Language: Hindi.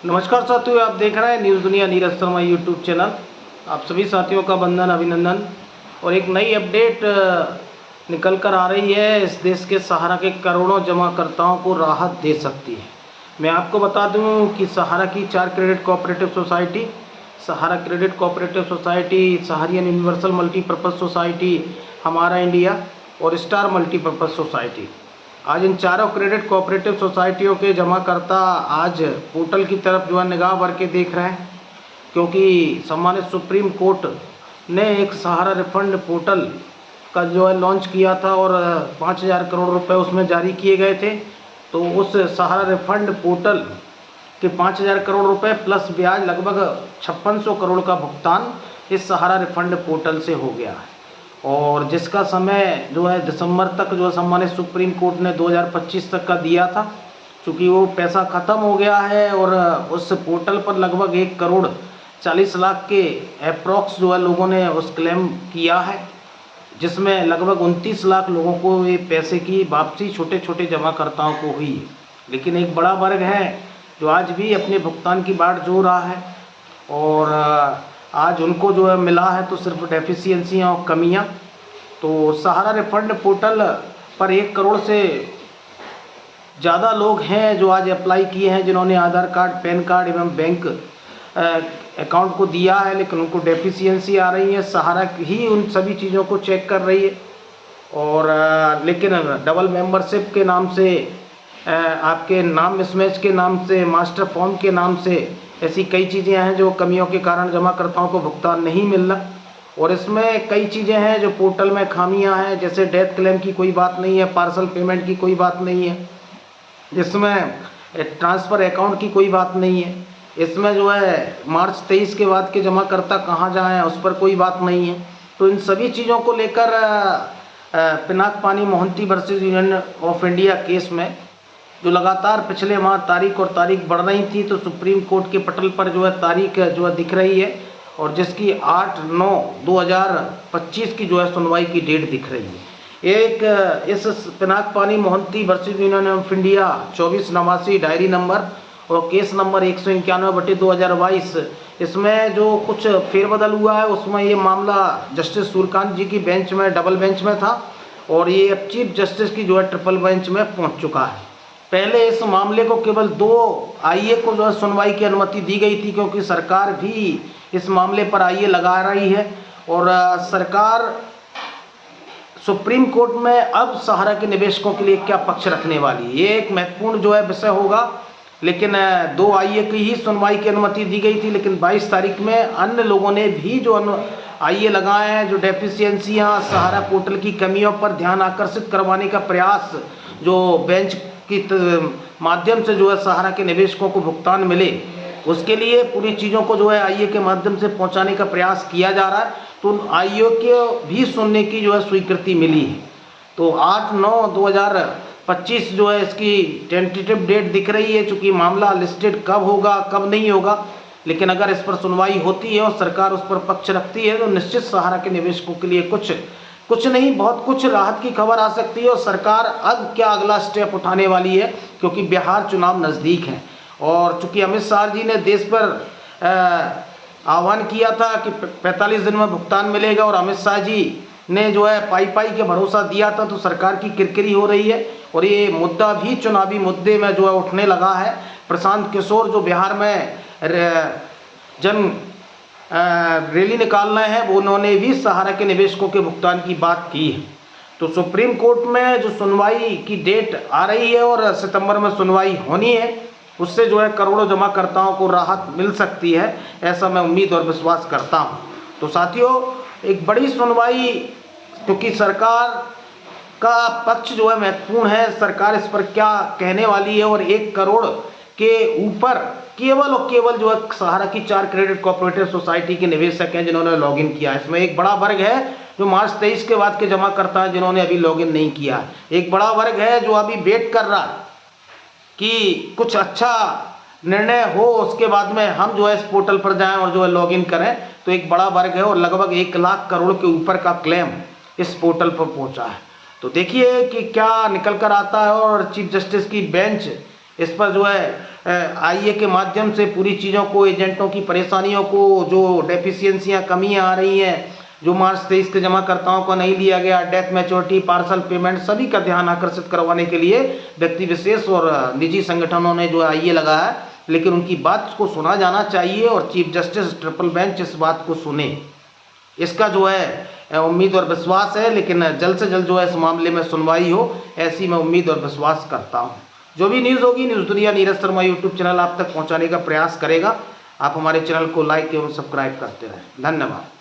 नमस्कार साथियों, आप देख रहे हैं न्यूज़ दुनिया नीरज शर्मा यूट्यूब चैनल। आप सभी साथियों का वंदन अभिनंदन। और एक नई अपडेट निकल कर आ रही है। इस देश के सहारा के करोड़ों जमाकर्ताओं को राहत दे सकती है। मैं आपको बता दूं कि सहारा की 4 credit cooperative society, Sahara credit cooperative society, Saharayan universal multipurpose society, हमारा इंडिया और स्टार मल्टीपर्पज़ सोसाइटी, आज इन चारों क्रेडिट कोऑपरेटिव सोसाइटियों के जमाकर्ता आज पोर्टल की तरफ जो है निगाह भर के देख रहे हैं, क्योंकि सम्मानित सुप्रीम कोर्ट ने एक सहारा रिफंड पोर्टल का जो है लॉन्च किया था और 5,000 करोड़ रुपए उसमें जारी किए गए थे। तो उस सहारा रिफंड पोर्टल के 5,000 करोड़ रुपए प्लस ब्याज लगभग 5600 करोड़ का भुगतान इस सहारा रिफंड पोर्टल से हो गया है। और जिसका समय जो है दिसंबर तक जो है सम्मानित सुप्रीम कोर्ट ने 2025 तक का दिया था, क्योंकि वो पैसा ख़त्म हो गया है। और उस पोर्टल पर लगभग 1 करोड़ 40 लाख के अप्रॉक्स जो है लोगों ने उस क्लेम किया है, जिसमें लगभग 29 लाख लोगों को ये पैसे की वापसी छोटे छोटे जमाकर्ताओं को हुई है। लेकिन एक बड़ा वर्ग है जो आज भी अपने भुगतान की बाट जो रहा है, और आज उनको जो है मिला है तो सिर्फ डेफिशिएंसियाँ और कमियाँ। तो सहारा रिफंड पोर्टल पर 1 करोड़ से ज़्यादा लोग हैं जो आज अप्लाई किए हैं, जिन्होंने आधार कार्ड, पैन कार्ड एवं बैंक अकाउंट को दिया है, लेकिन उनको डेफिशिएंसी आ रही है। सहारा ही उन सभी चीज़ों को चेक कर रही है। और लेकिन डबल मेंबरशिप के नाम से, आपके नाम मिसमैच के नाम से, मास्टर फॉर्म के नाम से, ऐसी कई चीज़ें हैं जो कमियों के कारण जमाकर्ताओं को भुगतान नहीं मिल रहा। और इसमें कई चीज़ें हैं जो पोर्टल में खामियां हैं, जैसे डेथ क्लेम की कोई बात नहीं है, पार्सल पेमेंट की कोई बात नहीं है, इसमें ट्रांसफ़र अकाउंट की कोई बात नहीं है, इसमें जो है मार्च 23 के बाद के जमाकर्ता कहाँ जाएँ उस पर कोई बात नहीं है। तो इन सभी चीज़ों को लेकर पिनाक पानी Mohanty versus union of India case में जो लगातार पिछले माह तारीख और तारीख बढ़ रही थी, तो सुप्रीम कोर्ट के पटल पर जो है तारीख जो है दिख रही है, और जिसकी 8/9/2025 की जो है सुनवाई की डेट दिख रही है। एक इस पिनाक पानी Mohanty versus union of India 2489 diary number और केस नंबर 191/2022, इसमें जो कुछ फेरबदल हुआ है उसमें ये मामला जस्टिस सूर्यकांत जी की बेंच में, डबल बेंच में था, और ये अब चीफ जस्टिस की जो है ट्रिपल बेंच में पहुंच चुका है। पहले इस मामले को केवल 2 आईए को जो है सुनवाई की अनुमति दी गई थी, क्योंकि सरकार भी इस मामले पर आईए लगा रही है। और सरकार सुप्रीम कोर्ट में अब सहारा के निवेशकों के लिए क्या पक्ष रखने वाली है, ये एक महत्वपूर्ण जो है विषय होगा। लेकिन 2 आईए की ही सुनवाई की अनुमति दी गई थी, लेकिन 22 तारीख में अन्य लोगों ने भी जो आईए लगाए हैं, जो डेफिशिएंसियाँ, सहारा पोर्टल की कमियों पर ध्यान आकर्षित करवाने का प्रयास, जो बेंच की माध्यम से जो है सहारा के निवेशकों को भुगतान मिले, उसके लिए पूरी चीज़ों को जो है आईए के माध्यम से पहुंचाने का प्रयास किया जा रहा है। तो उन आईए के भी सुनने की जो है स्वीकृति मिली है। तो 8/9/2025 जो है इसकी टेंटेटिव डेट दिख रही है, चूँकि मामला लिस्टेड कब होगा कब नहीं होगा, लेकिन अगर इस पर सुनवाई होती है और सरकार उस पर पक्ष रखती है तो निश्चित सहारा के निवेशकों के लिए कुछ नहीं बहुत कुछ राहत की खबर आ सकती है। और सरकार अब क्या अगला स्टेप उठाने वाली है, क्योंकि बिहार चुनाव नज़दीक है, और चूँकि अमित शाह जी ने देश पर आह्वान किया था कि 45 दिन में भुगतान मिलेगा, और अमित शाह जी ने जो है पाई के भरोसा दिया था, तो सरकार की किरकिरी हो रही है। और ये मुद्दा भी चुनावी मुद्दे में जो है उठने लगा है। प्रशांत किशोर जो बिहार में जन रैली निकाल रहे हैं, वो उन्होंने भी सहारा के निवेशकों के भुगतान की बात की है। तो सुप्रीम कोर्ट में जो सुनवाई की डेट आ रही है और सितंबर में सुनवाई होनी है, उससे जो है करोड़ों जमाकर्ताओं को राहत मिल सकती है, ऐसा मैं उम्मीद और विश्वास करता हूं। तो साथियों, एक बड़ी सुनवाई, क्योंकि सरकार का पक्ष जो है महत्वपूर्ण है, सरकार इस पर क्या कहने वाली है। और 1 करोड़ के ऊपर केवल और केवल जो है सहारा की 4 क्रेडिट कोऑपरेटिव सोसाइटी के निवेशक हैं जिन्होंने लॉगिन किया। इसमें एक बड़ा वर्ग है जो मार्च 23 के बाद के जमाकर्ता हैं जिन्होंने अभी लॉगिन नहीं किया। एक बड़ा वर्ग है जो अभी वेट कर रहा है कि कुछ अच्छा निर्णय हो, उसके बाद में हम जो है इस पोर्टल पर जाएं और जो है लॉगिन करें। तो एक बड़ा वर्ग है और लगभग 1 लाख करोड़ के ऊपर का क्लेम इस पोर्टल पर पहुंचा है। तो देखिए कि क्या निकल कर आता है, और चीफ जस्टिस की बेंच इस पर जो है आईए के माध्यम से पूरी चीज़ों को, एजेंटों की परेशानियों को, जो डेफिशिएंसियाँ कमियाँ आ रही हैं, जो मार्च 23 के जमाकर्ताओं को नहीं लिया गया, डेथ मैच्योरिटी, पार्सल पेमेंट, सभी का ध्यान आकर्षित करवाने के लिए व्यक्ति विशेष और निजी संगठनों ने जो आईए लगाया है। लेकिन उनकी बात को सुना जाना चाहिए और चीफ जस्टिस ट्रिपल बेंच इस बात को सुने, इसका जो है उम्मीद और विश्वास है। लेकिन जल्द से जल्द जो है इस मामले में सुनवाई हो, ऐसी मैं उम्मीद और विश्वास करता हूँ। जो भी न्यूज़ होगी, न्यूज़ दुनिया नीरज शर्मा यूट्यूब चैनल आप तक पहुँचाने का प्रयास करेगा। आप हमारे चैनल को लाइक एवं सब्सक्राइब करते रहें। धन्यवाद।